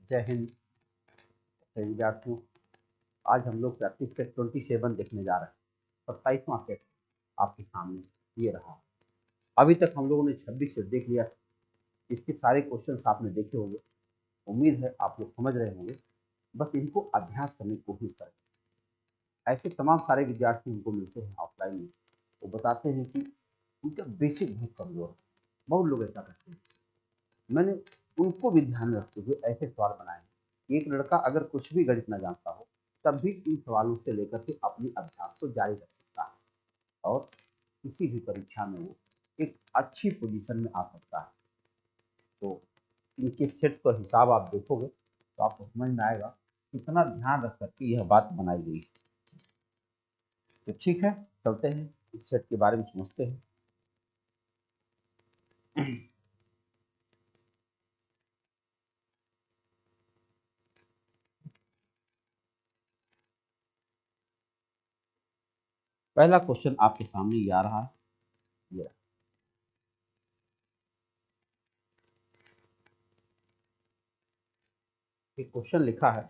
जय हिंद विद्यार्थियों। आज हम लोग प्रैक्टिस सेट 27 देखने जा रहे हैं। 27वां सेट आपके सामने ये रहा। अभी तक हम लोगों ने 26 सेट देख लिया। इसके सारे क्वेश्चंस आपने देखे होंगे। उम्मीद है आप लोग समझ रहे होंगे। बस इनको अभ्यास करने की कोशिश करें। ऐसे तमाम सारे विद्यार्थी हमको मिलते हैं ऑफलाइन में, वो बताते हैं कि उनका बेसिक बहुत कमजोर है। बहुत लोग ऐसा करते हैं। मैंने उनको भी ध्यान में रखते हुए ऐसे सवाल बनाए हैं। एक लड़का अगर कुछ भी गणित न जानता हो तब भी इन सवालों से लेकर के अपनी अभ्यास को जारी रख सकता है और किसी भी परीक्षा में वो एक अच्छी पोजीशन में आ सकता है। तो इनके सेट का हिसाब आप देखोगे तो आपको समझ में आएगा कितना ध्यान रख करके यह बात बनाई गई है। तो ठीक है, चलते हैं इस सेट के बारे में समझते हैं। पहला क्वेश्चन आपके सामने ये आ रहा है। ये एक क्वेश्चन लिखा है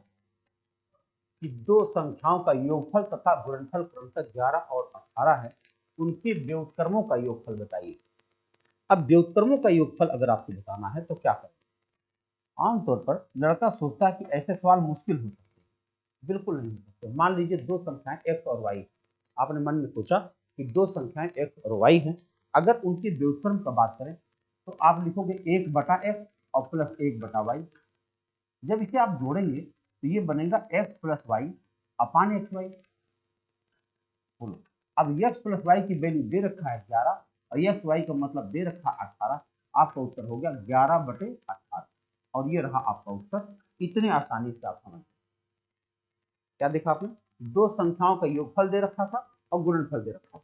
कि दो संख्याओं का योगफल तथा गुणनफल क्रमशः 11 और 18 है, उनके व्युत्क्रमों का योगफल बताइए। अब व्युत्क्रमों का योगफल अगर आपको बताना है तो क्या करें? आमतौर पर लड़का सोचता है कि ऐसे सवाल मुश्किल हो सकते हैं। बिल्कुल नहीं हो सकते। मान लीजिए दो संख्याएं x और y, आपने मन में सोचा कि दो संख्याएं x और y हैं। अगर उनके व्युत्क्रम की बात करें तो आप लिखोगे 1/x और प्लस 1/y। जब इसे आप जोड़ेंगे तो ये बनेगा x प्लस वाई अपान एक्स वाई। बोलो, अब x प्लस वाई की वैल्यू दे रखा है 11 और एक्स वाई का मतलब दे रखा है 18। आपका उत्तर हो गया 11/18 और ये रहा आपका उत्तर। इतने आसानी से आप समझ। क्या देखा आपने? दो संख्याओं का योगफल दे रखा था और गुणनफल दे रखा था।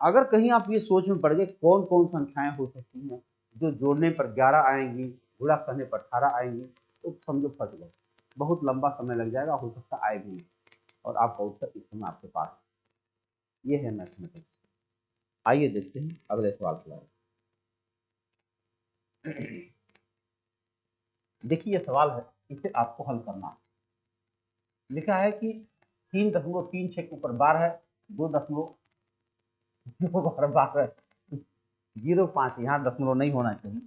अगर कहीं आप ये सोच में पड़ गए कौन कौन संख्याएं हो सकती हैं जो जोड़ने पर 11 आएंगी, गुणा करने पर 18 आएंगी, तो समझो फंस गए। बहुत लंबा समय लग जाएगा, हो सकता आए भी नहीं और आपका उत्तर इस समय आपके पास। ये है मैथमेटिक्स। आइए देखते हैं अगले सवाल के बारे में। देखिए ये सवाल है, इसे आपको हल करना है। लिखा है कि 3.36 के ऊपर बार है, 2.12 है, 0.5। यहाँ दशमलव नहीं होना चाहिए,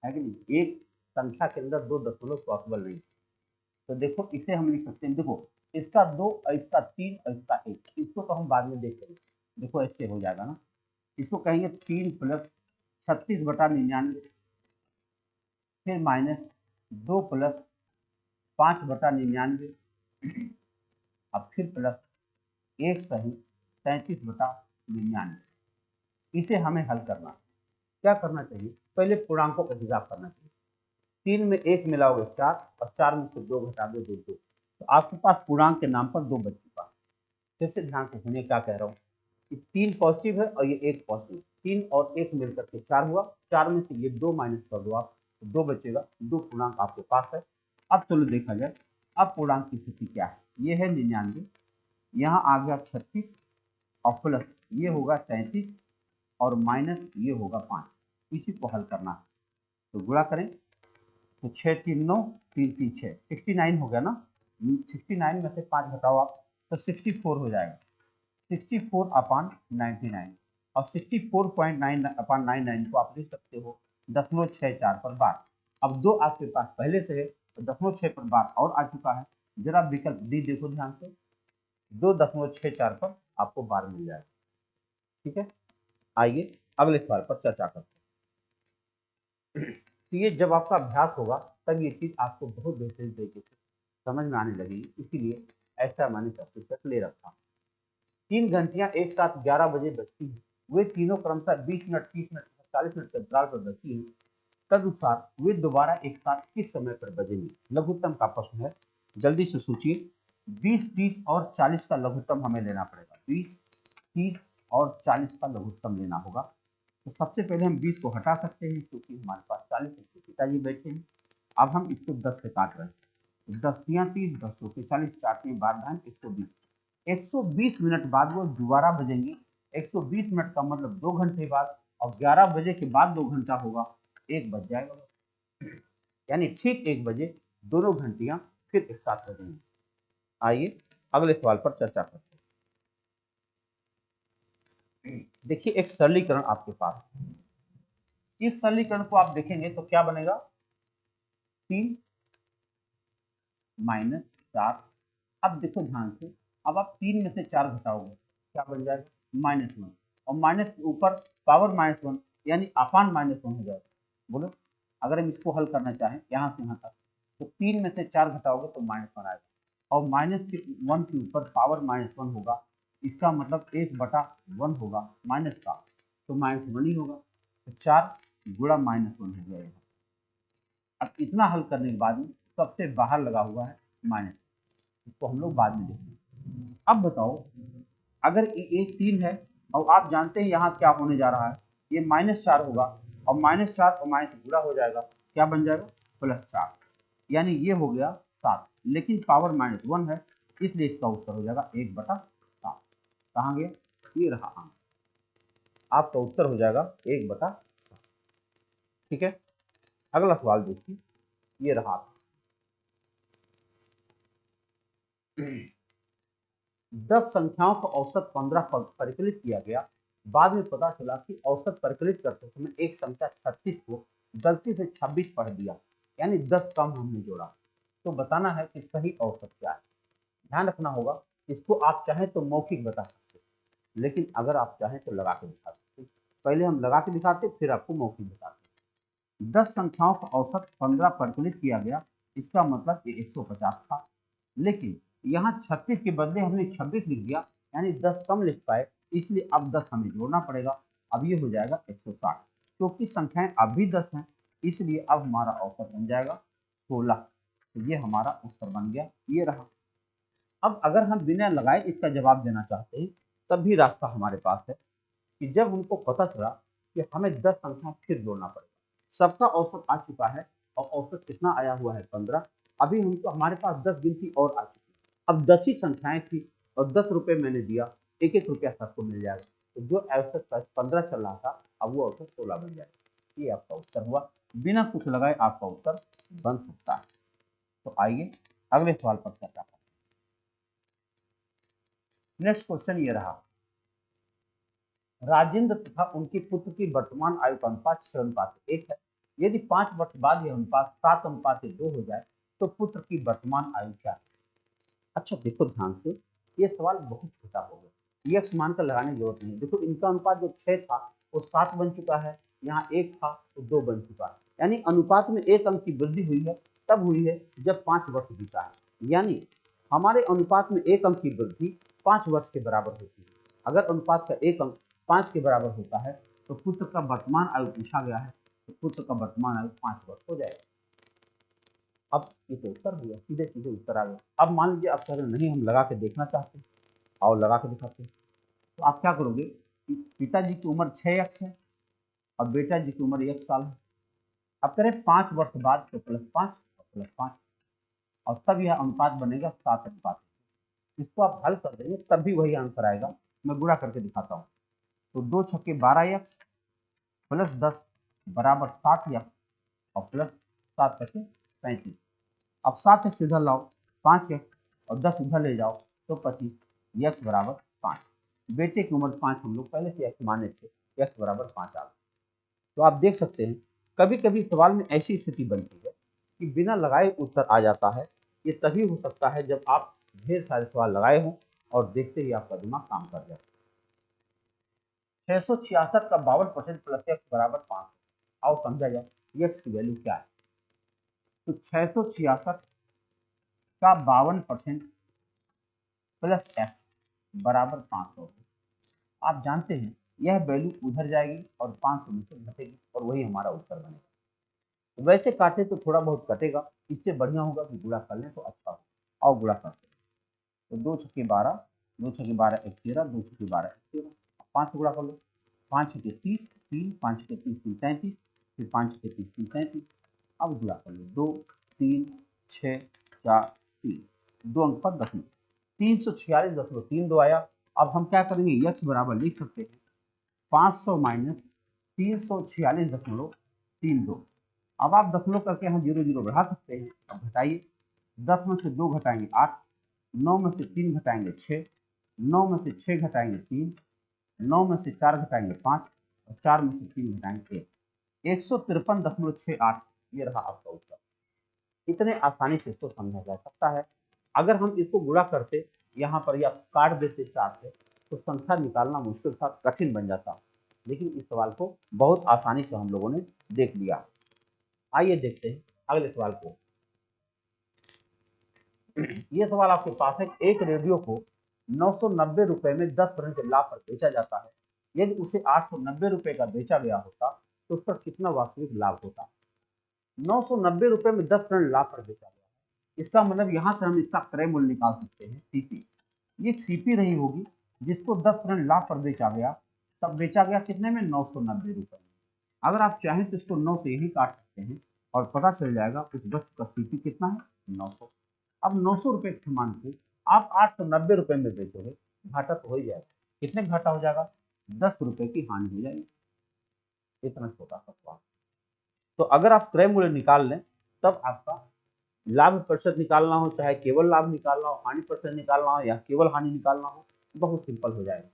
है कि नहीं? एक संख्या के अंदर दो दशमलव पॉसिबल नहीं। तो देखो इसे हम लिख सकते हैं। देखो इसका 2 और इसका 3 और इसका 1, इसको तो हम बाद में देख लेंगे। देखो ऐसे हो जाएगा ना। इसको कहेंगे 3 प्लस 36/99, फिर माइनस 2 प्लस 5/99, अब फिर प्लस 1 सही 33/99। इसे हमें हल करना। क्या करना चाहिए? पहले पूर्णांकों का हिसाब करना चाहिए। 3 में 1 मिलाओगे 4 और 4 में से 2 घटा दो 2 2, तो आपके पास पूर्णांक के नाम पर 2 बच चुका। फिर से ध्यान से सुनिए क्या कह रहा हूँ। 3 पॉजिटिव है और ये 1 पॉजिटिव। 3 और 1 मिलकर के 4 हुआ। 4 में से ये 2 माइनस कर दो आप, तो 2 बचेगा। 2 पूर्णांक आपके पास है। अब चलो देखा जाए अब पूर्णांक की स्थिति क्या है। ये है 99, यहाँ आ गया 36 और प्लस ये होगा 33 और माइनस ये होगा 5। इसी को हल करना है। तो गुणा करें तो 6 3 9 3 3 6, 69 हो गया ना। 69 में से 5 घटाओ आप तो 64 हो जाएगा। 64/99 और 64.9/99 को आप लिख सकते हो 0.64 पर बार। अब 2 आपके पास पहले से है तो 0.6 पर बार और आ चुका है। जरा विकल्प डी देखो ध्यान से, 2.64 पर आपको बार मिल जाएगा। ठीक है, आइए अगले सवाल पर चर्चा करते हैं। तो ये जब आपका अभ्यास होगा तब ये चीज आपको बहुत बेहतरीन तरीके से समझ में आने लगेगी। इसीलिए ऐसा मैंने प्रतिशत ले रखा। 3 घंटियां एक साथ 11 बजे बजती हैं। वे तीनों क्रमशः 20 मिनट, 30 मिनट, 40 मिनट के अंतराल पर बजती हैं। तदनुसार वे दोबारा एक साथ किस समय पर बजेंगी? लघुत्तम का प्रश्न है, जल्दी से सोचिए। 20, 30 और 40 का लघुत्तम हमें लेना पड़ेगा। 20, 30 और 40 का लघुत्तम लेना होगा। तो सबसे पहले हम 20 को हटा सकते हैं क्योंकि हमारे पास 40 पिताजी बैठे हैं। अब हम इसको 10 से काट रहे हैं। 10 3 30, 10 के 40, 4 12 120। 120 मिनट बाद वो दोबारा बजेंगी। 120 मिनट का मतलब 2 घंटे बाद, और 11 बजे के बाद 2 घंटा होगा, 1 बज जाएगा। यानी ठीक 1 बजे दोनों घंटियां फिर एक साथ बजेंगी। आइए अगले सवाल पर चर्चा करते हैं। देखिए एक सरलीकरण आपके पास, इस सरलीकरण को आप देखेंगे तो क्या बनेगा, 3 माइनस 4। अब देखो ध्यान से, अब आप 3 में से 4 घटाओगे, क्या बन जाएगा, -1, और माइनस के ऊपर पावर -1 यानी अपान -1 हो जाएगा। बोलो अगर हम इसको हल करना चाहें यहाँ से यहाँ तक, तो 3 में से 4 घटाओगे तो -1 आएगा, और -1 के ऊपर पावर -1 होगा, इसका मतलब 1/1 होगा माइनस का, तो -1 ही होगा, तो 4 गुणा -1 हो जाएगा। अब इतना हल करने के बाद में सबसे बाहर लगा हुआ है माइनस, इसको हम लोग बाद में देखेंगे। अब बताओ अगर ये 3 है और आप जानते हैं यहाँ क्या होने जा रहा है, ये -4 होगा, और -4 और माइनस गुणा हो जाएगा, क्या बन जाएगा, +4, यानी ये हो गया 7, लेकिन पावर -1 है, इसलिए इसका उत्तर हो जाएगा 1/7। कहाँ गया, ये रहा आंसर, आपका उत्तर हो जाएगा 1/7। ठीक है, अगला सवाल देखिए, ये रहा 10 संख्याओं का औसत 15 पर परिकलित किया गया, बाद में पता चला कि औसत परिकलित करते समय एक संख्या 36 को गलती से 26 पढ़ दिया, यानी 10 कम हमने जोड़ा, तो बताना है कि सही औसत क्या है। ध्यान रखना होगा, इसको आप चाहें तो मौखिक बता सकते, लेकिन अगर आप चाहें तो लगा के दिखा सकते। पहले हम लगा के दिखाते, फिर आपको मौखिक बताते। 10 संख्याओं का औसत 15 परिकलित किया गया, इसका मतलब ये 150 था, लेकिन यहाँ 36 के बदले हमने 26 लिख दिया, यानी 10 कम लिख पाए, इसलिए अब 10 हमें जोड़ना पड़ेगा। अब ये हो जाएगा 160, क्योंकि संख्याएं अब भी 10 हैं, इसलिए अब हमारा औसत बन जाएगा 16। तो ये हमारा उत्तर बन गया, ये रहा। अब अगर हम बिना लगाए इसका जवाब देना चाहते हैं, तब भी रास्ता हमारे पास है कि जब उनको पता चला कि हमें 10 संख्या फिर जोड़ना पड़ेगा, सबका औसत आ चुका है, और औसत कितना आया हुआ है, 15, अभी हमको हमारे पास 10 गिनती और आ चुकी है, अब 10 ही संख्याएं थी और 10 रुपए मैंने दिया, 1-1 रुपया सबको मिल जाएगा, तो जो औसत 15 चल रहा था, अब वो औसत 16 बन जाएगा। ये आपका उत्तर हुआ, बिना कुछ लगाए आपका उत्तर बन सकता है। तो आइए अगले सवाल पर चर्चा करते हैं। नेक्स्ट क्वेश्चन ये रहा, राजेंद्र तथा उनके पुत्र की वर्तमान आयु का अनुपात 6:1 है, यदि 5 वर्ष बाद यह अनुपात 7:2 हो जाए तो पुत्र की वर्तमान आयु क्या है। अच्छा देखो ध्यान से, ये सवाल बहुत छोटा हो गया, ये मान कर लगाने की जरूरत नहीं। देखो इनका अनुपात जो 6 था वो 7 बन चुका है, यहाँ 1 था तो 2 बन चुका है, यानी अनुपात में 1 अंक की वृद्धि हुई है, तब हुई है जब 5 वर्ष बीता है, यानी हमारे अनुपात में 1 अंक की वृद्धि 5 वर्ष के बराबर होती है। अगर अनुपात का 1 अंक 5 के बराबर होता है तो पुत्र का वर्तमान आयु पूछा गया है, तो पुत्र का वर्तमान आयु 5 वर्ष हो जाएगा। अब ये तो उत्तर हो गया, सीधे सीधे उत्तर आ गया। अब मान लीजिए आप कह रहे नहीं हम लगा के देखना चाहते हैं, और लगा के दिखाते हैं, तो आप क्या करोगे कि पिताजी की उम्र 6x है और बेटा जी की उम्र 1 साल है। अब करें 5 वर्ष बाद, तो +5 और +5, और तब यह अनुपात बनेगा 7:1। इसको आप हल कर देंगे तब भी वही आंसर आएगा। मैं गुणा करके दिखाता हूँ, तो 2 छक्के 12x +10 बराबर 7x, और +7×35। अब 7x इधर लाओ, 5x, और 10 उधर ले जाओ तो 25, x बराबर 5। बेटे की उम्र 5 हम लोग पहले से x माने थे, x बराबर 5 आ गया। तो आप देख सकते हैं कभी कभी सवाल में ऐसी स्थिति बनती है कि बिना लगाए उत्तर आ जाता है। ये तभी हो सकता है जब आप ढेर सारे सवाल लगाए हों और देखते ही आपका दिमाग काम कर जाए। 666 का 52% + x बराबर 5। आओ समझा जाए x की वैल्यू क्या है। तो 666 का 52% +x बराबर 500। आप जानते हैं यह वैल्यू उधर जाएगी और 500 में से घटेगी, और वही हमारा उत्तर बनेगा। वैसे काटे तो थोड़ा बहुत कटेगा, इससे बढ़िया होगा कि गुणा कर लें तो अच्छा हो। और गुणा करते हैं, तो 2 छक्के 12, 2 छक्के 12 1 13, 2 छक्के 12 1 13, 5 से गुणा कर लो, 5 छक्के 30, 3 5 छक्के 30 3 33, फिर 5 छक्के 30 3 33। अब गुणा कर लो, 2 3 6 4 3, 2 अंक पर दशमलव, 346.32 आया। अब हम क्या करेंगे, x बराबर लिख सकते हैं 500 - 346.32, अब आप दशमलव करके यहाँ 0 0 बढ़ा सकते हैं। अब घटाइए, 10 में से 2 घटाएंगे 8, 9 में से 3 घटाएंगे 6, 9 में से 6 घटाएंगे 3, 9 में से 4 घटाएंगे 5 और 4 में से 3 घटाएंगे 1, 153.68। ये रहा आपका उत्तर। इतने आसानी से इसको समझा जा सकता है। अगर हम इसको गुणा करते यहाँ पर या काट देते 4 से, तो संख्या निकालना मुश्किल था, कठिन बन जाता, लेकिन इस सवाल को बहुत आसानी से हम लोगों ने देख लिया। आइए देखते हैं अगले सवाल को। ये सवाल आपके पास है, एक रेडियो को 990 रुपए में 10% के लाभ पर बेचा जाता है। यदि उसे 890 रुपए का बेचा गया होता तो उस पर कितना वास्तविक लाभ होता। 990 रुपए में 10% लाभ पर बेचा गया है, इसका मतलब यहां से हम इसका क्रय मूल्य निकाल सकते हैं, सीपी। ये सीपी रही होगी जिसको 10% लाभ पर बेचा गया, तब बेचा गया कितने में, 990 रुपए में। अगर आप चाहें तो इसको 9 से यही काट सकते हैं और पता चल जाएगा उस वस्तु का सीपी कितना है, 900। अब 900 रुपए के सामान को आप 890 रुपए में बेचोगे, घाटा तो हो ही जाएगा। कितने घाटा हो जाएगा, 10 रुपए की हानि हो जाएगी। इतना छोटा सा सवाल। तो अगर आप क्रय मूल्य निकाल लें, तब आपका लाभ प्रतिशत निकालना हो, चाहे केवल लाभ निकालना हो, हानि प्रतिशत निकालना हो या केवल हानि निकालना हो, बहुत सिंपल हो जाएगा।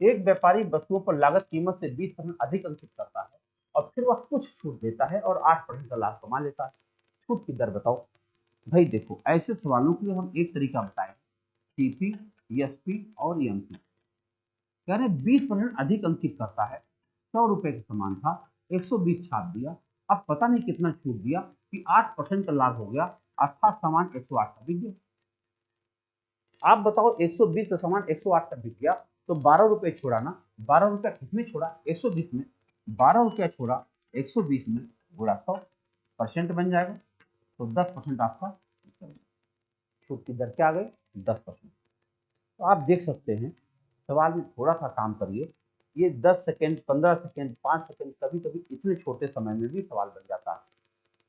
एक व्यापारी वस्तुओं पर लागत कीमत से 20% अधिक अंकित करता है और फिर वह कुछ छूट देता है और 8% का लाभ कमा लेता है। छूट की दर बताओ। भाई देखो, ऐसे सवालों के लिए हम एक तरीका बताएं, सीपी, एसपी और एमपी। कह रहे 20% अधिक अंकित करता है, 100 रुपए का सामान था, 120 छाप दिया, अब पता नहीं कितना छूट दिया कि 8% का लाभ हो गया, अर्थात सामान 108 का बिक गया। आप बताओ, 120 का सामान 108 का बिक गया तो 12 रुपए छोड़ा ना, 12 रुपया किसमें छोड़ा, 120 में, 12 रुपया छोड़ा 120 में, गुणा 100% बन जाएगा, तो 10% आपका छूट की दर क्या आ गई, 10%। तो आप देख सकते हैं, सवाल में थोड़ा सा काम करिए, ये 10 सेकेंड, 15 सेकेंड, 5 सेकेंड, कभी कभी इतने छोटे समय में भी सवाल बन जाता है।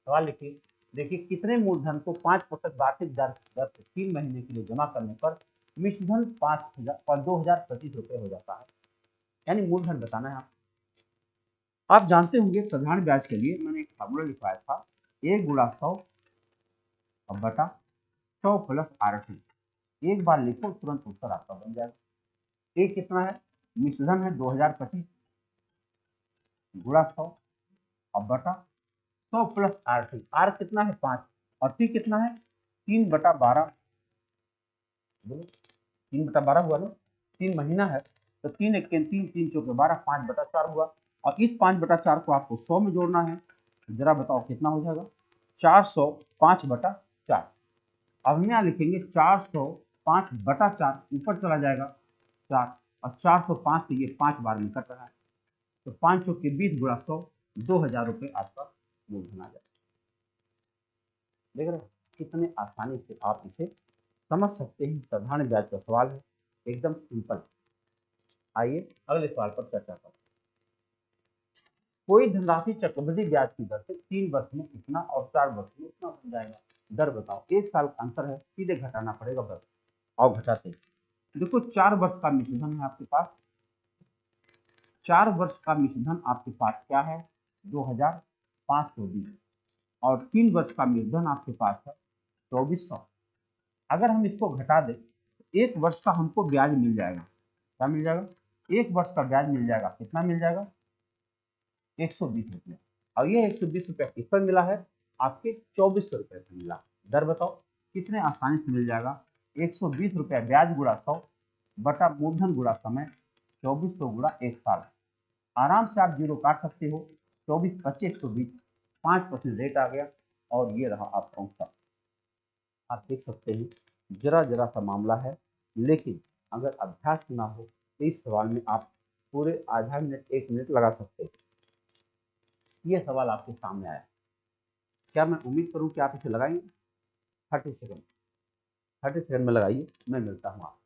सवाल लिखिए, देखिए, कितने मूलधन को 5% वार्षिक दर से 3 महीने के लिए जमा करने पर मिश्रधन 2025 रुपए हो जाता है। यानी मूलधन बताना है आप जानते होंगे, साधारण ब्याज के लिए मैंने एक फार्मूला लिखवाया था, 1 गुणा 100 बटा 100 प्लस RT। एक बार लिखो, तुरंत उत्तर आपका बन जाएगा। ए कितना है, मिश्रधन है 2025 गुणा 100 और बटा 100 प्लस RT। आर कितना है 5 और टी कितना है 3/12। बोलो 3/12 हुआ ना, 3 महीना है तो 3 एक 3, 3 चौके 12, 5/4 हुआ। और इस 5/4 को आपको 100 में जोड़ना है, तो जरा बताओ कितना हो जाएगा, 400 5/4। अब हम यहाँ लिखेंगे 400 5/4, ऊपर चला जाएगा 4 और 405 से ये 5 बार में कट रहा है, तो 5 चौके 20 गुणा 100, 2000 रुपये आपका मूलधन आ जाएगा। देख रहे हैं कितने आसानी से आप इसे समझ सकते हैं। साधारण ब्याज का सवाल है, एकदम सिंपल। आइए अगले सवाल पर चर्चा करते हैं। कोई धनराशि चक्रवृद्धि ब्याज की दर से 3 वर्ष में इतना और 4 वर्ष में इतना बन जाएगा। दर बताओ, 1 साल का अंतर है, सीधे घटाना पड़ेगा बस। और घटाते देखो, 4 वर्ष का मिश्रधन है आपके पास, 4 वर्ष का मिश्रधन आपके पास क्या है, 2520, और 3 वर्ष का मिश्रधन आपके पास है 2400। अगर हम इसको घटा दें तो 1 वर्ष का हमको ब्याज मिल जाएगा। क्या मिल जाएगा, 1 वर्ष का ब्याज मिल जाएगा। कितना मिल जाएगा, 120 रुपये। और ये 120 रुपये किस पर मिला है, आपके 2400 रुपये पर मिला। दर बताओ कितने आसानी से मिल जाएगा, 120 रुपया ब्याज गुणा 100 बटा मूलधन गुणा समय, 2400 गुणा 1 साल। आराम से आप जीरो काट सकते हो, 24 25 120, 5% रेट आ गया और ये रहा आपका उत्तर। आप देख सकते हैं, जरा जरा सा मामला है, लेकिन अगर अभ्यास ना हो तो इस सवाल में आप पूरे आधा मिनट 1 मिनट लगा सकते हैं। ये सवाल आपके सामने आया, क्या मैं उम्मीद करूं कि आप इसे लगाएंगे। 30 सेकंड, 30 सेकंड में लगाइए, मैं मिलता हूं आपको।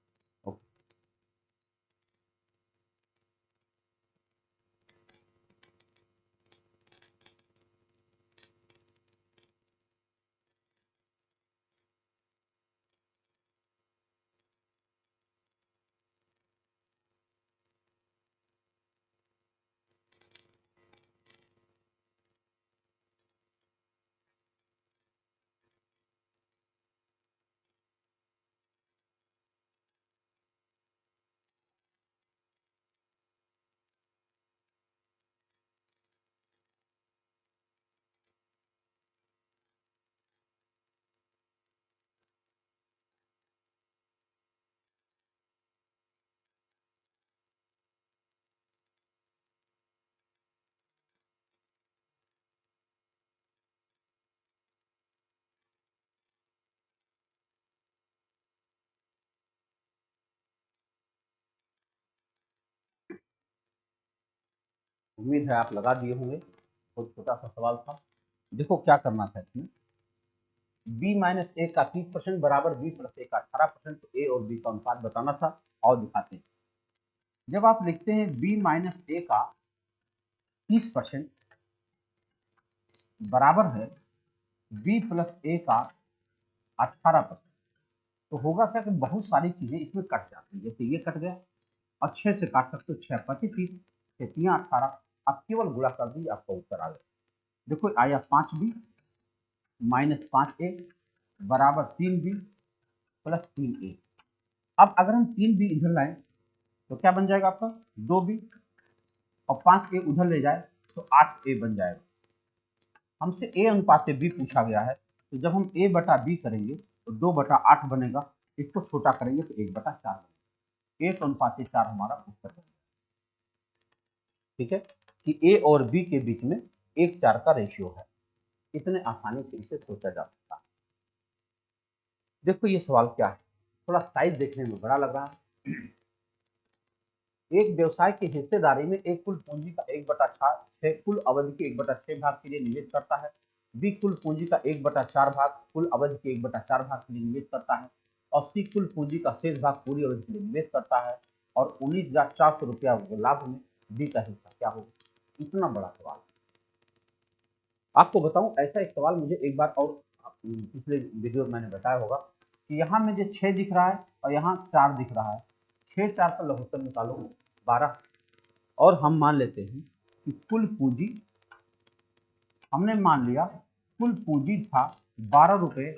उम्मीद है आप लगा दिए होंगे। बहुत छोटा सा सवाल था। देखो क्या करना था इसमें, b माइनस ए का 30% बराबर b प्लस ए का 18%, तो a और b का अनुपात बताना था। और दिखाते हैं, जब आप लिखते हैं b माइनस ए का 30% बराबर है b प्लस ए का 18%, तो होगा क्या कि बहुत सारी चीजें इसमें कट जाती हैं। जैसे ये कट गया और 6 से काट सकते हो, 6 25 30, 6 18, आप केवल गुणा कर दीजिए, आपका उत्तर आ गया। देखो आया 5b माइनस 5a बराबर 3b प्लस 3a। अब अगर हम 3b इधर लाएं तो क्या बन जाएगा आपका 2b, और 5a उधर ले जाए तो 8a बन जाएगा। हमसे a अनुपात से b पूछा गया है, तो जब हम a बटा b करेंगे तो 2/8 बनेगा, इसको छोटा करेंगे तो 1/4 बनेगा। 1 अनुपात 4 हमारा उत्तर बनेगा। ठीक है, कि a और b के बीच में 1:4 का रेशियो है। इतने आसानी से इसे सोचा जा सकता है। देखो ये सवाल क्या है, थोड़ा साइज देखने में बड़ा लग रहा है। एक व्यवसाय की हिस्सेदारी में एक कुल पूंजी का 1/6 कुल अवधि के 1/6 भाग के लिए निवेश करता है। बी कुल पूंजी का 1/4 भाग कुल अवधि के 1/4 भाग के लिए निवेश करता है। और सी कुल पूंजी का शेष भाग पूरी अवधि के लिए निवेश करता है। और 19,400 रुपया लाभ में बी का हिस्सा क्या होगा। इतना बड़ा सवाल। आपको बताऊं, ऐसा एक सवाल मुझे एक बार और पिछले वीडियो में मैंने बताया होगा कि यहाँ मुझे 6 दिख रहा है और यहाँ 4 दिख रहा है। 6 4 का लघुत्तम निकालो 12। और हम मान लेते हैं कि कुल पूंजी, हमने मान लिया कुल पूंजी था 12 रुपये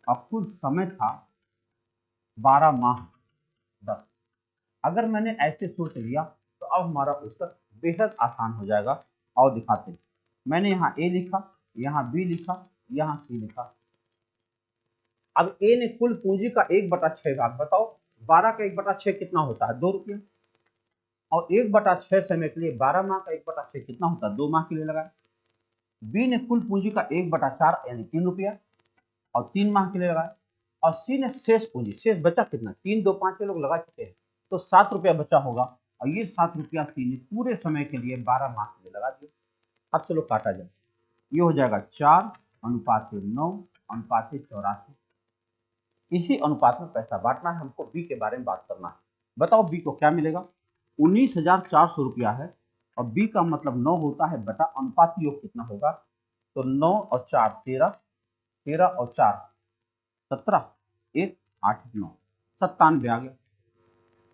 और कुल समय था 12 माह 10। अगर मैंने ऐसे सोच लिया तो अब हमारा उत्तर बेहद आसान हो जाएगा। और दिखाते हैं, मैंने यहाँ ए लिखा, यहाँ बी लिखा, यहाँ सी लिखा। अब ए ने कुल पूंजी का 1/6 भाग, बताओ 12 का 1/6 कितना होता है, 2 रुपये। और 1/6 समय के लिए 12 माह का 1/6 कितना होता है, 2 माह के लिए लगाए। बी ने कुल पूंजी का 1/4 यानी 3 रुपया और 3 माह के लिए लगाए। और सी ने शेष पूंजी, शेष बचा कितना, 3 2 5 लोग लगा चुके हैं, तो 7 रुपया बचा होगा। और ये 7 रुपया सी ने पूरे समय के लिए 12 माह के लिए लगा दिया। अब चलो काटा जाए, ये हो जाएगा 4 अनुपात 9 अनुपात 84। इसी अनुपात में पैसा बांटना है हमको। बी के बारे में बात करना है। बताओ बी को क्या मिलेगा, 19,400 रुपया है और बी का मतलब 9 होता है बटा अनुपात योग कितना होगा, तो 9 और 4 13, 13 और 4 17, 1 8 9 97 आ गया।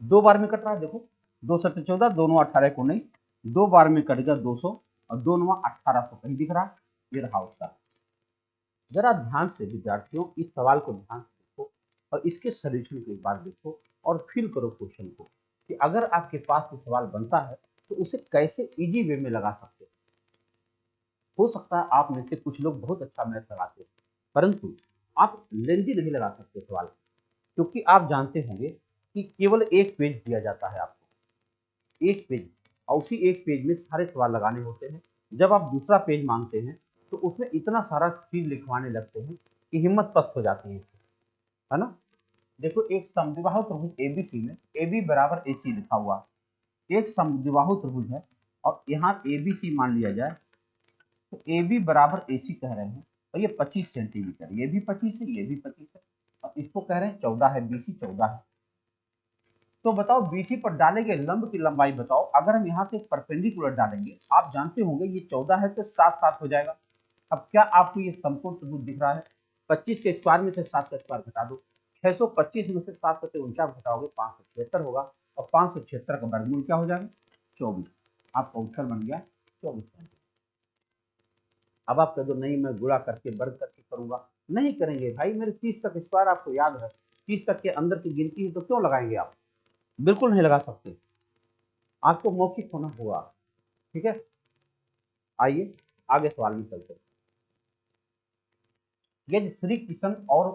2 बार में कट रहा है, देखो 2 7 14, दोनों 18 19, 2 बार में कट गया 200 और 2 9 1800 कहीं दिख रहा है। ये रहा उत्तर। जरा ध्यान से विद्यार्थियों इस सवाल को ध्यान से देखो और इसके सॉल्यूशन को एक बार देखो और फिल करो क्वेश्चन को, कि अगर आपके पास ये सवाल बनता है तो उसे कैसे इजी वे में लगा सकते हो सकता है आप में से कुछ लोग बहुत अच्छा मैथ लगाते हैं, परंतु आप लेंदी नहीं लगा सकते सवाल, क्योंकि आप जानते होंगे कि केवल एक पेज दिया जाता है आपको, एक पेज, और उसी एक पेज में सारे सवाल लगाने होते हैं। जब आप दूसरा पेज मांगते हैं तो उसमें इतना सारा चीज लिखवाने लगते हैं कि हिम्मत पस्त हो जाती है ना। देखो एक समद्विबाहु त्रिभुज एबीसी में ए बी बराबर ए सी लिखा हुआ, एक समद्विबाहु त्रिभुज है और यहाँ एबीसी मान लिया जाए, तो ए बी बराबर ए सी कह रहे हैं और ये 25 सेंटीमीटर, ये भी 25 है, ये भी 25 है, और इसको कह रहे हैं 14 है, बीसी 14 है। तो बताओ बीसी पर डाले गए लंब की लंबाई बताओ। अगर हम यहाँ से परपेंडिकुलर डालेंगे, आप जानते होंगे ये 14 है तो 7 7 हो जाएगा। अब क्या आपको ये समकोण त्रिभुज दिख रहा है, 25 के स्क्वायर में से 7 का स्क्वायर घटा दो, 625 में से 7 से 49 घटाओगे 576 होगा, और 576 का वर्गमूल क्या हो जाएगा 24। आपका उत्तर बन गया 24 सेंटीमीटर। अब आप कह दो नहीं मैं गुणा करके वर्ग करके करूंगा, नहीं करेंगे भाई, मेरे 30 तक स्क्वायर आपको याद है, 30 तक के अंदर की गिनती है तो क्यों लगाएंगे आप, बिल्कुल नहीं लगा सकते, आपको मौखिक होना होगा। ठीक है, आइए आगे सवाल में चलते हैं। यदि श्री किशन और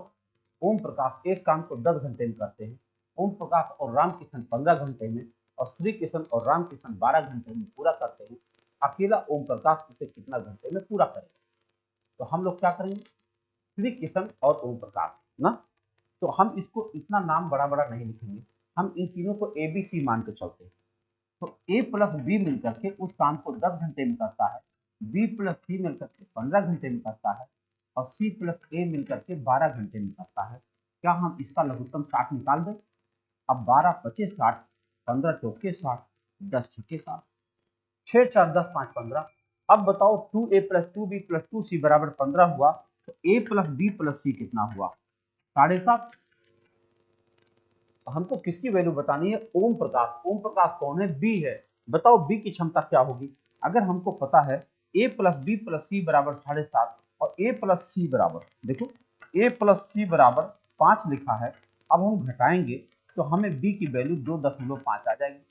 ओम प्रकाश एक काम को 10 घंटे में करते हैं, ओम प्रकाश और राम किशन 15 घंटे में, और श्री किशन और राम किशन 12 घंटे में पूरा करते हैं, अकेला ओम प्रकाश इसे कितना घंटे में पूरा करेगा। तो हम लोग क्या करेंगे, श्री किशन और ओम प्रकाश ना, तो हम इसको इतना नाम बड़ा बड़ा नहीं लिखेंगे, हम इन तीनों को एबीसी मान के चलते हैं। तो ए प्लस बी मिलकर के उस काम को 10 घंटे में करता है, बी प्लस सी मिलकर के 15 घंटे में करता है और सी प्लस ए मिलकर के 12 घंटे में करता है। क्या हम इसका लघुत्तम 60 निकाल दें? अब 12 25 60, 15 चौके 60, 10 छक्के 60, 6 4 10 5 15। अब बताओ 2a plus 2b plus 2c बराबर 15 हुआ, तो a plus b plus c कितना हुआ? 7.5। हमको किसकी वैल्यू बतानी है? ओम प्रकाश। ओम प्रकाश कौन है? बी है। बताओ बी की क्षमता क्या होगी? अगर हमको पता है a प्लस बी प्लस सी बराबर 7.5 और a प्लस सी बराबर, देखो a प्लस सी बराबर 5 लिखा है। अब हम घटाएंगे तो हमें b की वैल्यू 2.5 आ जाएगी।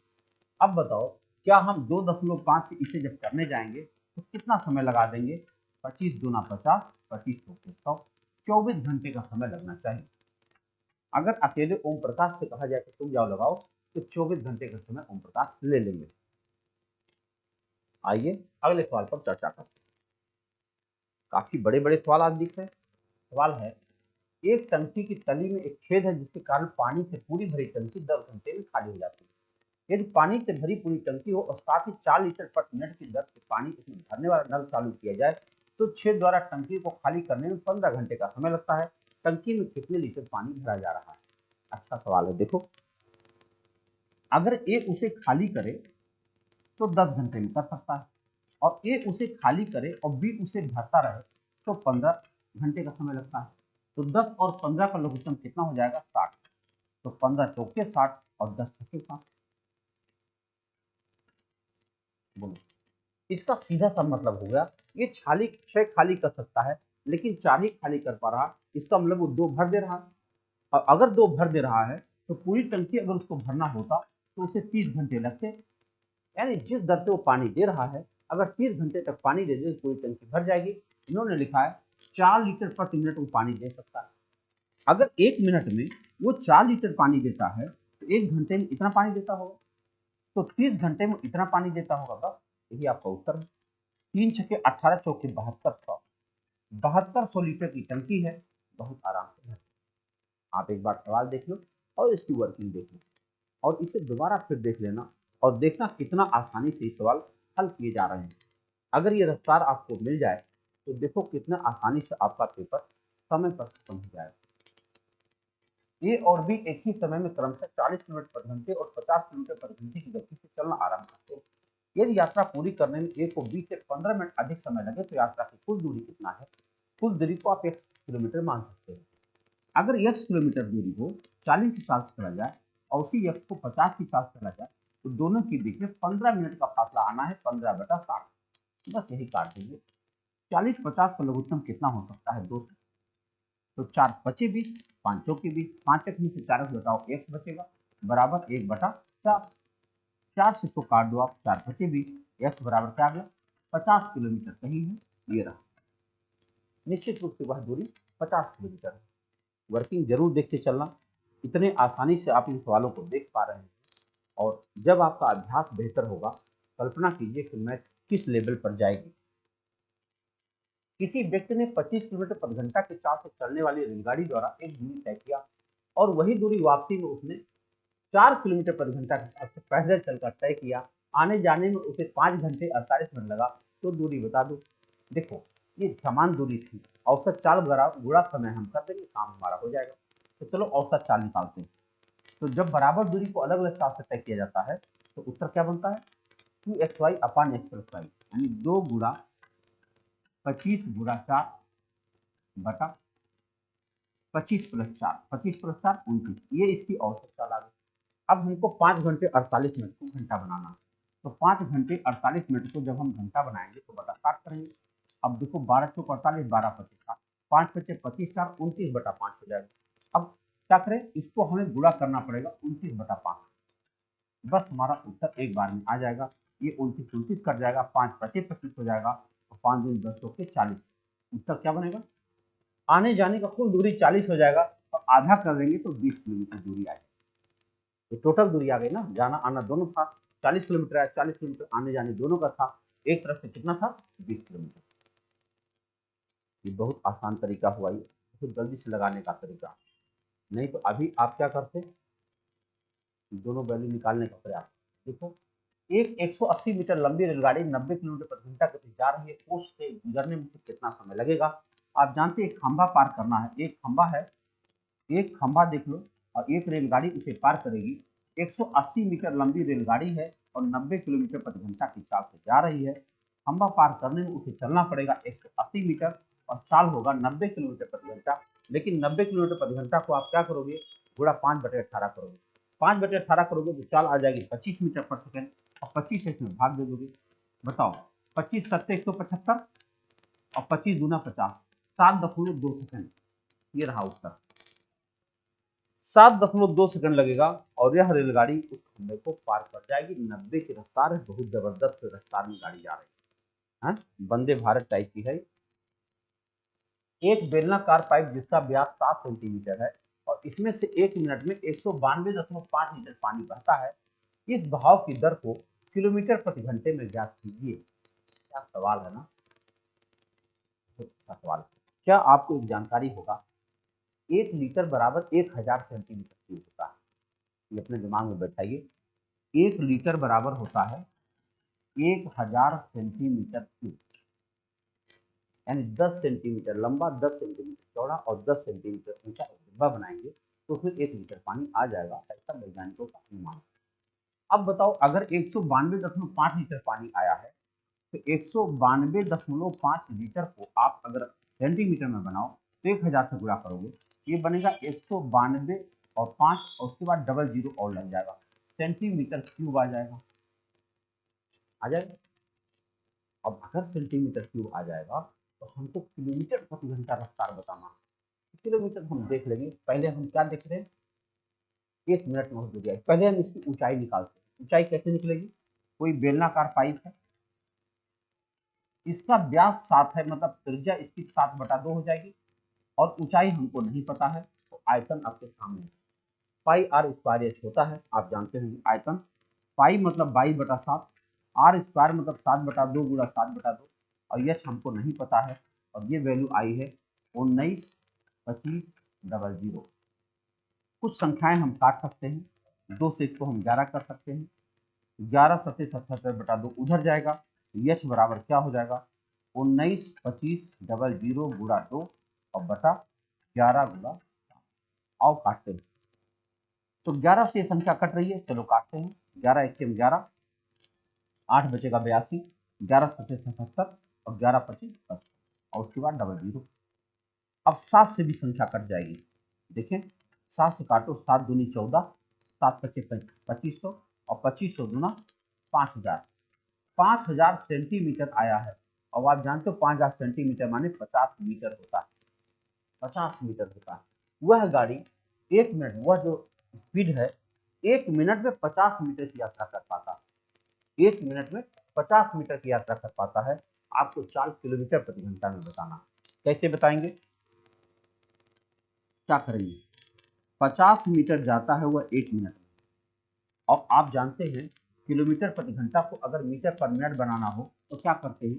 अब बताओ क्या हम 2.5 से इसे जब करने जाएंगे तो कितना समय लगा देंगे? 25 दूना 50, 25 चौके 100, 24 घंटे का समय लगना चाहिए। अगर अकेले ओम प्रकाश से कहा जाए कि तुम जाओ लगाओ, तो 24 घंटे का समय ओम प्रकाश ले लेंगे। आइए अगले सवाल पर चर्चा करते हैं। काफी बड़े बड़े सवाल आज दिख रहे हैं। सवाल है, एक टंकी की तली में एक छेद है जिसके कारण पानी से पूरी भरी टंकी 10 घंटे में खाली हो जाती है। यदि पानी से भरी पूरी टंकी हो और साथ ही 4 लीटर प्रति मिनट की दर से पानी इसमें भरने वाला नल चालू किया जाए तो छेद द्वारा टंकी को खाली करने में 15 घंटे का समय लगता है। टंकी में कितने लीटर पानी भरा जा रहा है? अच्छा सवाल है। देखो अगर ए उसे खाली करे तो 10 घंटे में कर सकता है और ए उसे खाली करे और बी उसे भरता रहे तो 15 घंटे का समय लगता है। तो 10 और 15 का लघुत्तम कितना हो जाएगा? 60। तो 15 चौके 60 और 10 छक्के 60। बोलो, इसका सीधा सा मतलब हो गया ये 6 खाली कर सकता है लेकिन 4 ही खाली कर पा रहा। इसका मतलब वो 2 भर दे रहा है और अगर 2 भर दे रहा है तो पूरी टंकी अगर उसको भरना होता तो उसे 30 घंटे लगते। यानी जिस दर से वो पानी दे रहा है, अगर 30 घंटे तक पानी दे दे तो पूरी टंकी भर जाएगी। इन्होंने लिखा है 4 लीटर प्रति मिनट वो पानी दे सकता है। अगर 1 मिनट में वो 4 लीटर पानी देता है तो 1 घंटे में इतना पानी देता होगा, तो 30 घंटे में इतना पानी देता होगा। बस यही आपका उत्तर है। 3 छक्के 18 चौके 7200, 7200 लीटर की टंकी है, बहुत आराम से भर। आप एक बार सवाल देख लो और इसकी वर्किंग देख लो और इसे दोबारा फिर देख लेना और देखना कितना आसानी से ये सवाल हल किए जा रहे हैं। अगर ये रफ्तार आपको मिल जाए तो देखो कितना आसानी से आपका पेपर समय पर खत्म हो जाएगा। ए और बी एक ही समय में क्रमशः 40 किलोमीटर प्रति घंटे और 50 किलोमीटर प्रति घंटे की गति से चलना आरंभ करते हैं। यदि यात्रा पूरी करने में ए को बी से 15 मिनट अधिक समय लगे तो यात्रा की कुल दूरी कितना है? कुल दूरी को आप x किलोमीटर मान सकते हैं। अगर x किलोमीटर दूरी को 40 की चाल से चला जाए और उसी x को 50 की चाल से चला जाए तो दोनों के बीच में 15 मिनट का फासला आना है। 15/60, बस यही काट देंगे। 40-50 का लघुत्तम कितना हो सकता है? 200। तो 4 25 20, 5 की 20, 5 में से 4 बताओ x बचेगा बराबर 1/4। 4 से इसको काट दो आप, 4 25 20, x बराबर क्या आ गया? 50 किलोमीटर। सही है, ये रहा। निश्चित रूप से वह दूरी 50 किलोमीटर है। वर्किंग जरूर देख के चलना। इतने आसानी से आप इन सवालों को देख पा रहे हैं और जब आपका अभ्यास बेहतर होगा, कल्पना कीजिए कि मैथ किस लेवल पर जाएगी। किसी व्यक्ति ने 25 किलोमीटर प्रति घंटा की चाल से चलने वाली रेलगाड़ी द्वारा एक दूरी तय किया और वही दूरी वापसी में उसने 4 किलोमीटर प्रति घंटा की चाल से पैदल चलकर तय किया। आने जाने में उसे 5 घंटे 48 मिनट लगा। तो दूरी बता दो। देखो ये समान दूरी थी, औसत चाल गुणा समय हम कर देंगे, काम हमारा हो जाएगा। तो चलो औसत चाल निकालते हैं। तो जब बराबर दूरी को अलग अलग चाल से तय किया जाता है तो उत्तर क्या बनता है? 2xy अपान x प्लस वाई, यानी 2 गुणा 25 गुणा 4 बटा 25 प्लस 4, 25 प्लस 4 29, ये इसकी औसत चाल आ गई। अब हमको 5 घंटे 48 मिनट को घंटा बनाना है। तो 5 घंटे 48 मिनट को जब हम घंटा बनाएंगे तो बटा 60 करेंगे। अब देखो 12 चौक 48, 12 25 60, 5 बचे 25 4 29/5 हो जाएगा। अब क्या करें, इसको हमें गुणा करना पड़ेगा 29/5। बस हमारा उत्तर एक बार में आ जाएगा। ये 29 29 कट जाएगा, 5 25 25 हो जाएगा और 5 दूनी 10 चौके 40। उत्तर क्या बनेगा? आने जाने का कुल दूरी 40 हो जाएगा और आधा कर देंगे तो 20 किलोमीटर दूरी आएगी। ये टोटल दूरी आ गई ना, जाना आना दोनों था। 40 किलोमीटर आया, 40 किलोमीटर आने जाने दोनों का था। एक तरफ से कितना था? 20 किलोमीटर। ये बहुत आसान तरीका हुआ, ये बहुत जल्दी से लगाने का तरीका। नहीं तो अभी आप क्या करते, दोनों वैल्यू निकालने का प्रयास। देखो एक 180 मीटर लंबी रेलगाड़ी 90 किलोमीटर प्रति घंटा गति जा रही है, कोच से गुजरने में उसे कितना समय लगेगा? आप जानते हैं एक खंभा पार करना है, एक खंभा है, एक खंभा देख लो और एक रेलगाड़ी उसे पार करेगी। 180 मीटर लंबी रेलगाड़ी है और 90 किलोमीटर प्रति घंटा की चाल से जा रही है। खंभा पार करने में उसे चलना पड़ेगा 180 मीटर और चाल होगा 90 किलोमीटर प्रति घंटा। लेकिन 90 किलोमीटर प्रति घंटा को आप क्या करोगे? गुणा 5/18 करोगे। 5/18 करोगे तो चाल आ जाएगी 25 मीटर पर सेकेंड और 25 से इसमें भाग दे दोगे। बताओ 25 सत्ते 175 और 25 दूना 50, 7.2 सेकेंड। ये रहा उत्तर, 7.2 सेकंड लगेगा और यह रेलगाड़ी उस खंभे को पार कर जाएगी। 90 की रफ्तार है, बहुत जबरदस्त रफ्तार में गाड़ी जा रही है, वंदे भारत टाइप की है। एक बेलनाकार पाइप जिसका व्यास 7 सेंटीमीटर है और इसमें से 1 मिनट में 192.5 लीटर पानी बहता है, इस बहाव की दर को किलोमीटर प्रति घंटे में ज्ञात कीजिए। क्या सवाल है ना, सवाल। क्या आपको एक जानकारी होगा 1 लीटर बराबर 1000 सेंटीमीटर क्यूब होता है? ये अपने दिमाग में बैठाइए। 1 लीटर बराबर होता है 1000 सेंटीमीटर क्यूब, यानी 10 सेंटीमीटर लंबा, 10 सेंटीमीटर चौड़ा और 10 सेंटीमीटर ऊंचा एक डिब्बा बनाएंगे तो उसमें 1 लीटर पानी आ जाएगा, ऐसा वैज्ञानिकों का अनुमान है। अब बताओ अगर 192.5 लीटर पानी आया है तो 192.5 लीटर को आप अगर सेंटीमीटर में बनाओ तो 1000 से गुणा करोगे, ये बनेगा 192 और 5 और उसके बाद डबल जीरो और लग जाएगा, सेंटीमीटर क्यूब आ जाएगा। आ जाएगा। अब अगर सेंटीमीटर क्यूब आ जाएगा तो हमको किलोमीटर प्रति घंटा रफ्तार बताना है। किलोमीटर हम देख लेंगे, पहले हम क्या देख रहे हैं, 1 मिनट में हो जाएगा। पहले हम इसकी ऊंचाई निकालते हैं। ऊंचाई कैसे निकलेगी? कोई बेलनाकार पाइप है, इसका व्यास 7 है, मतलब त्रिज्या इसकी 7/2 हो जाएगी और ऊंचाई हमको नहीं पता है तो आयतन आपके सामने है। पाई आर स्क्वायर एच होता है, आप जानते हैं आयतन। पाई मतलब 22/7, आर स्क्वायर मतलब 7/2 गुणा 7/2 और एच हमको नहीं पता है और ये वैल्यू आई है 19,25,00। कुछ संख्याएं हम काट सकते हैं, 2 से इसको हम 11 कर सकते हैं, 11 सत्ते 77/2 उधर जाएगा, एच बराबर क्या हो जाएगा 19,25,00 गुणा 2 और बटा 11 गुणा। आओ काटते हैं, तो 11 से ये संख्या कट रही है, चलो काटते हैं। 11 1 में 11, 8 बचेगा 82, 11 सत्ते 77 और 11 25 10 और उसके बाद डबल जीरो। अब 7 से भी संख्या कट जाएगी, देखें 7 से काटो, 7 दूनी 14, 7 पच्चे 2500 और 2500 दूना 5000, 5000 सेंटीमीटर आया है। और आप जानते हो 5000 सेंटीमीटर माने 50 मीटर होता है, 50 मीटर होता है। वह गाड़ी 1 मिनट, वह जो स्पीड है 1 मिनट में 50 मीटर की यात्रा कर पाता है, 1 मिनट में 50 मीटर की यात्रा कर पाता है। आपको 4 किलोमीटर प्रति घंटा में बताना। कैसे बताएंगे, क्या करेंगे? 50 मीटर जाता है वह 1 मिनट में, और आप जानते हैं किलोमीटर प्रति घंटा को अगर मीटर पर मिनट बनाना हो तो क्या करते हैं,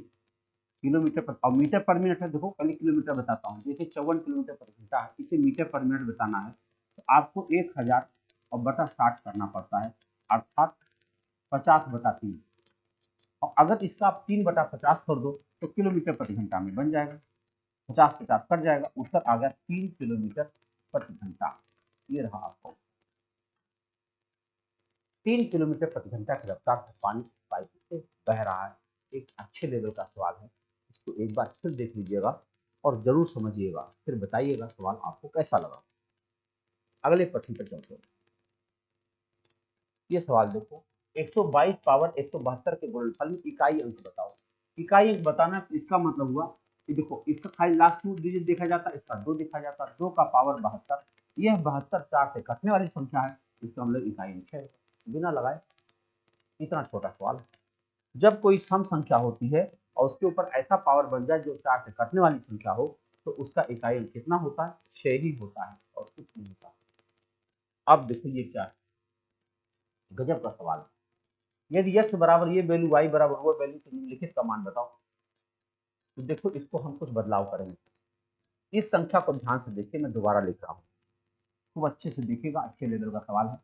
किलोमीटर पर, और मीटर पर मिनट है, देखो पहले किलोमीटर बताता हूँ। जैसे 54 किलोमीटर प्रति घंटा है, इसे मीटर पर मिनट बताना है तो आपको 1000 और बटा 60 करना पड़ता है, अर्थात 50/3। और अगर इसका आप 3/50 कर दो तो किलोमीटर प्रति घंटा में बन जाएगा, 50-50 कट जाएगा, उत्तर आ गया 3 किलोमीटर प्रति घंटा। ये रहा आपको 3 किलोमीटर प्रति घंटा की रफ्तार से पानी पाइप से बह रहा है। एक अच्छे लेवल का सवाल है, इसको एक बार फिर देख लीजिएगा और जरूर समझिएगा, फिर बताइएगा सवाल आपको कैसा लगा। अगले प्रश्न पर चलते हैं। ये सवाल देखो, 122 पावर 172 के गुणनफल में इकाई अंक बताओ। इकाई अंक बताना, इसका मतलब हुआ कि देखो इसका खाली लास्ट 2 डिजिट देखा जाता है, इसका 2 देखा जाता है, 2 का पावर 72, यह 72 4 से कटने वाली संख्या है, इसका मतलब इकाई अंक है। बिना लगाए इतना छोटा सवाल है। जब कोई सम संख्या होती है और उसके ऊपर ऐसा पावर बन जाए जो 4 से कटने वाली संख्या हो तो उसका इकाई अंक कितना होता है? 6 ही होता है और कुछ नहीं होता। अब देखो ये क्या है, गजब का सवाल है। यदि x बराबर ये वैल्यू, y बराबर वो वैल्यू, तो निम्नलिखित का मान बताओ। तो देखो इसको हम कुछ बदलाव करेंगे। इस संख्या को ध्यान से देखिए, मैं दोबारा लिख रहा हूँ, खूब अच्छे से देखिएगा, अच्छे लेवल का सवाल है।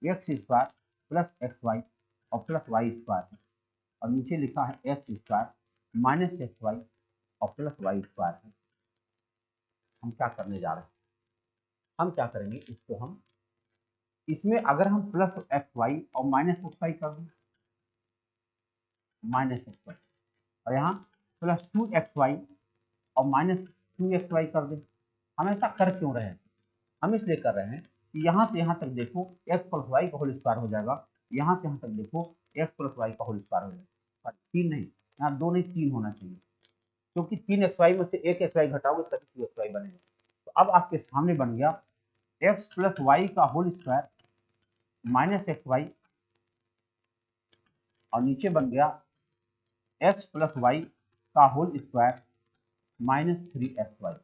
x² + xy और प्लस वाई स्क्वायर है, और नीचे लिखा है x square minus x y और प्लस वाई स्क्वायर है। हम क्या करने जा रहे हैं, हम क्या करेंगे, इसको हम इसमें अगर हम प्लस एक्स वाई और माइनस एक्स वाई कर दें, माइनस एक्स वाई, और यहाँ प्लस 2xy और माइनस 2xy कर दें। हम ऐसा कर क्यों रहे हैं, हम इसलिए कर रहे हैं कि यहाँ से यहाँ तक देखो x प्लस वाई का होल स्क्वायर हो जाएगा, यहाँ से यहाँ तक देखो x प्लस वाई का होल स्क्वायर हो जाएगा, 3 नहीं, यहाँ 2 नहीं 3 होना चाहिए, क्योंकि 3xy में से एक xy घटाओगे तभी 2xy बनेगा। तो अब आपके सामने बन गया x प्लस वाई का whole square minus x y, और नीचे बन गया x प्लस वाई का होल स्क्वायर माइनस 3xy।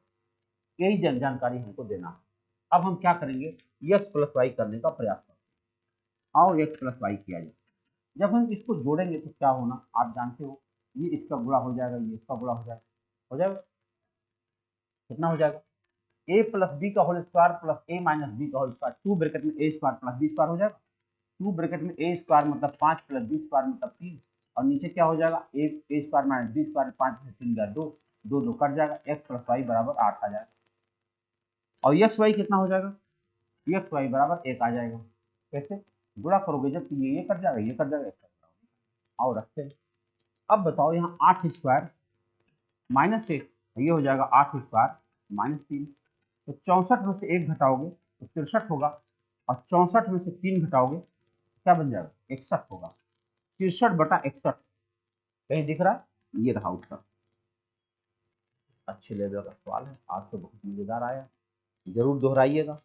यही जानकारी हमको देना है। अब हम क्या करेंगे, x प्लस वाई करने का प्रयास करें। आओ x प्लस वाई किया जाए। जब हम इसको जोड़ेंगे तो क्या होना आप जानते हो, ये इसका गुणा हो जाएगा, ये इसका गुणा हो जाएगा, कितना हो जाएगा, a प्लस बी का whole square plus a minus b का होल स्क्वायर, 2 ब्रैकेट में a square plus b square हो जाएगा, 2 ब्रैकेट में a स्क्वायर मतलब 5 प्लस b स्क्वायर मतलब 3, और नीचे क्या हो जाएगा a square minus b square, 5 से 3 गया 2, 2 2 कट जाएगा, x प्लस वाई बराबर 8 आ जाएगा, और एक्स वाई कितना हो जाएगा, एक्स वाई बराबर 1 आ जाएगा। कैसे गुणा करोगे, जब ये कट जाएगा, ये कट जाएगा, आओ रखते हैं। अब बताओ यहाँ 8 स्क्वायर माइनस 1, ये हो जाएगा 8 स्क्वायर माइनस 3, तो 64 में से 1 घटाओगे तो 63 होगा, और 64 में से 3 घटाओगे क्या बन जाएगा, 61 होगा। 63/61 कहीं दिख रहा है, ये रहा उत्तर। अच्छे लेवल का सवाल है, आज तो बहुत मजेदार आया, जरूर दोहराइएगा,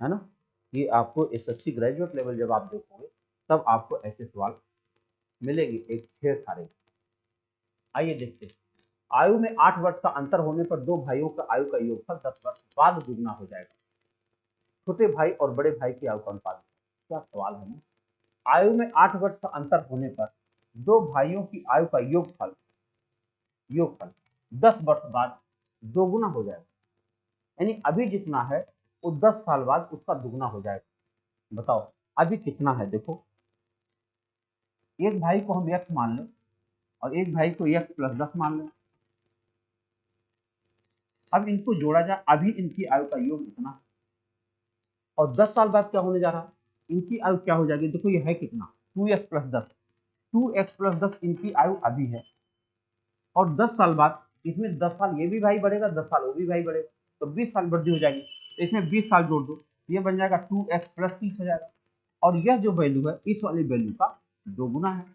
है ना। ये आपको एसएससी ग्रेजुएट लेवल जब आप देखोगे तब आपको ऐसे सवाल मिलेंगे एक ढेर सारे। आइए देखते हैं, आयु में 8 वर्ष का अंतर होने पर दो भाइयों का आयु का योगफल 10 वर्ष बाद दुगना हो जाएगा। छोटे भाई और बड़े भाई की आयु का अनुपात, क्या सवाल है ना। आयु में 8 वर्ष का अंतर होने पर दो भाइयों की आयु का योगफल योगफल 10 वर्ष बाद दोगुना हो जाएगा, यानी अभी जितना है वो 10 साल बाद उसका दुगना हो जाएगा। बताओ अभी कितना है, देखो एक भाई को हम x मान लें और एक भाई को x प्लस 10 मान लें। अब इनको जोड़ा जाए, अभी इनकी आयु का योग इतना है, और 10 साल बाद क्या होने जा रहा है, इनकी आयु क्या हो जाएगी, देखो ये है कितना 2x प्लस 10, 2x प्लस 10 इनकी आयु अभी है, और 10 साल बाद इसमें 10 साल ये भी भाई बढ़ेगा, 10 साल वो भी भाई बढ़ेगा, तो 20 साल वृद्धि हो जाएगी, तो इसमें 20 साल जोड़ दो, ये बन जाएगा 2x प्लस 30 हो जाएगा, और यह जो वैल्यू है इस वाली वैल्यू का दोगुना है।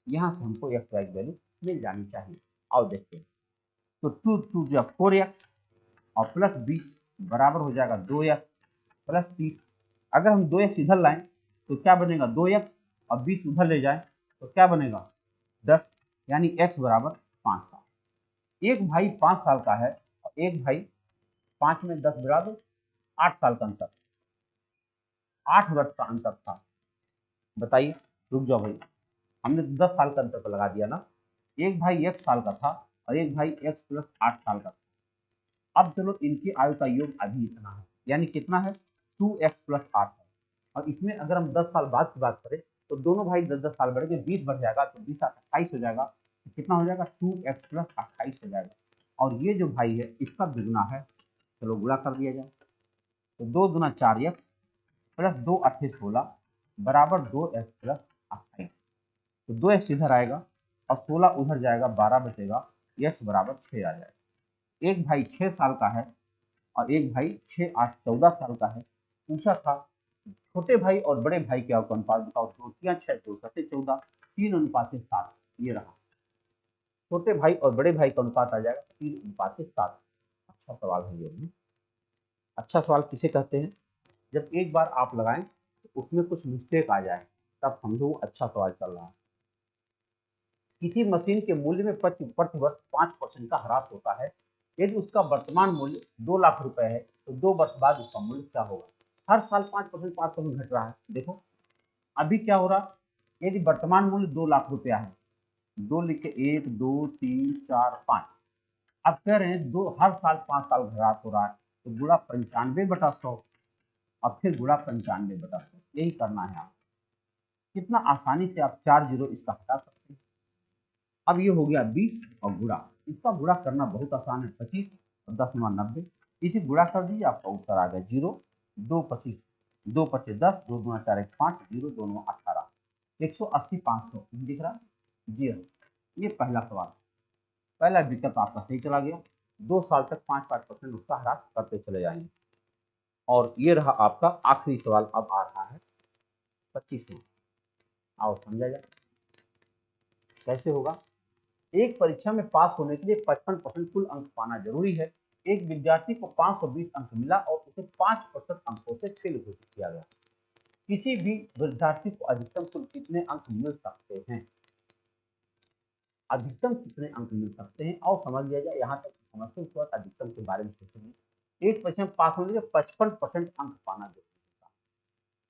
यहाँ से हमको एक्स वाई की वैल्यू मिल जानी चाहिए। आओ देखते हैं, तो 2 2 जो 4x और प्लस 20 बराबर हो जाएगा 2x प्लस 30। अगर हम 2x इधर लाएं तो क्या बनेगा 2x, और 20 उधर ले जाएं तो क्या बनेगा 10, यानी x बराबर 5 साल। एक भाई 5 साल का है और एक भाई 5 में 10 बढ़ा दो, 8 साल का अंतर, 8 वर्ष का अंतर था। बताइए, रुक जाओ भाई, हमने 10 साल का अंतर लगा दिया ना। एक भाई 1 साल का था और एक भाई x प्लस 8 साल का था। अब चलो इनकी आयु का योग अभी इतना है, यानी कितना है 2x प्लस 8 है, और इसमें अगर हम 10 साल बाद की बात करें तो दोनों भाई 10 10 साल बढ़ गए, 20 बढ़ जाएगा, तो 20 28 हो जाएगा, तो कितना हो जाएगा 2x प्लस 28 हो जाएगा, और ये जो भाई है इसका दुगुना है, चलो गुणा कर दिया जाए, तो 2 दूना 4x प्लस 2 8 16 बराबर 2x प्लस 28, तो 2x इधर आएगा और 16 उधर जाएगा, 12 बचेगा, x बराबर 6 आ जाएगा। एक भाई 6 साल का है और एक भाई 6 8 14 साल का है। पूछा था छोटे भाई और बड़े भाई के आयु का अनुपात बताओ, 2 6 2 7 14, 3:7, ये रहा। छोटे भाई और बड़े भाई का अनुपात आ जाएगा 3:7। अच्छा सवाल है ये। अच्छा सवाल किसे कहते हैं, जब एक बार आप लगाएं तो उसमें कुछ मिस्टेक आ जाए तब समझो अच्छा सवाल चल रहा है। किसी मशीन के मूल्य में प्रति वर्ष 5% का ह्रास होता है, यदि उसका वर्तमान मूल्य 2 लाख रुपए है तो 2 वर्ष बाद उसका मूल्य क्या होगा। हर साल 5% घट रहा है। देखो अभी क्या हो रहा, यदि वर्तमान मूल्य 2 लाख रुपया है, 2 लिखे 1 2 3 4 5, अब कह रहे हैं दो हर साल 5 साल ह्रास हो रहा है, तो गुणा 95/100 और फिर गुणा 95/100, यही करना है आप। कितना आसानी से आप 4 जीरो इसका हटा सकते हैं। अब ये हो गया 20 और गुणा, इसका गुणा करना बहुत आसान है, 25 और 10 9 90, इसे गुणा कर दीजिए, आपका उत्तर आ गया 0, 2 25, 2 25 10, 2 दूना 4 1 5, 0 2 9 18, 180 500 दिख रहा जी हाँ। ये पहला सवाल, पहला विकल्प आपका सही चला गया। 2 साल तक 5-5% उसका ह्रास करते चले जाएंगे। और ये रहा आपका आखिरी सवाल, अब आ रहा है 25वां। आओ समझा जाए कैसे होगा। एक परीक्षा में पास होने के लिए 55% कुल अंक पाना जरूरी है। एक विद्यार्थी को 520 अंक मिला और उसे 5% अंकों से फेल घोषित किया गया। किसी भी विद्यार्थी को अधिकतम कुल कितने अंक मिल सकते हैं? अधिकतम कितने अंक मिल सकते हैं, और समझ लिया जाए। यहाँ तक समझते उसके बाद अधिकतम के बारे में सोचेंगे। एक परीक्षा में पास होने के लिए 55% अंक पाना जरूरी है।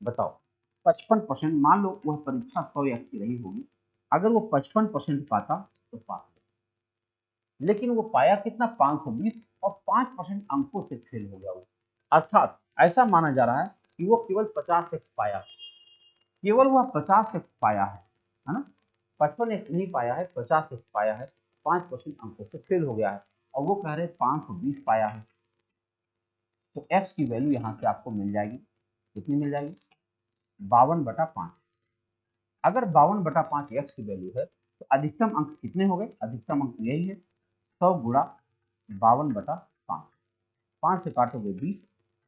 बताओ 55%, मान लो वह परीक्षा 100 अंक की रही होगी, अगर वो 55% पाता तो पास, लेकिन वो पाया कितना, 520, और 5% अंकों से फेल हो गया वो। अर्थात ऐसा माना जा रहा है कि वो केवल 50 एक्स पाया, केवल वह 50 एक्स पाया है ना, 55 एक्स नहीं पाया है, 50 एक्स पाया है, 5% अंकों से फेल हो गया है, और वो कह रहे 520 पाया है। तो एक्स की वैल्यू यहाँ से आपको मिल जाएगी, कितनी मिल जाएगी, 52/5। अगर 52/5 एक्स की वैल्यू है तो अधिकतम अंक कितने हो गए, अधिकतम अंक यही है 100 गुणा 52/5, 5 से काटोगे 20,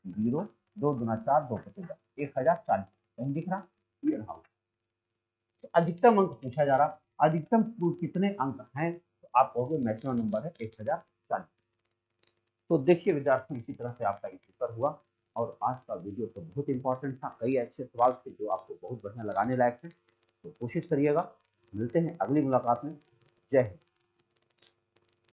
0 2 दूना 4, 2 पचे 10, 1040 कहीं दिख रहा, ये रहा। तो अधिकतम अंक पूछा जा रहा, अधिकतम कुल कितने अंक हैं, तो आप कहोगे मैक्सिमम नंबर है 1040। तो देखिए विद्यार्थियों, इसी तरह से आपका उत्तर हुआ। और आज का वीडियो तो बहुत इंपॉर्टेंट था, कई ऐसे सवाल थे जो आपको बहुत बढ़िया लगाने लायक थे, तो कोशिश करिएगा। मिलते हैं अगली मुलाकात में। जय हिंद।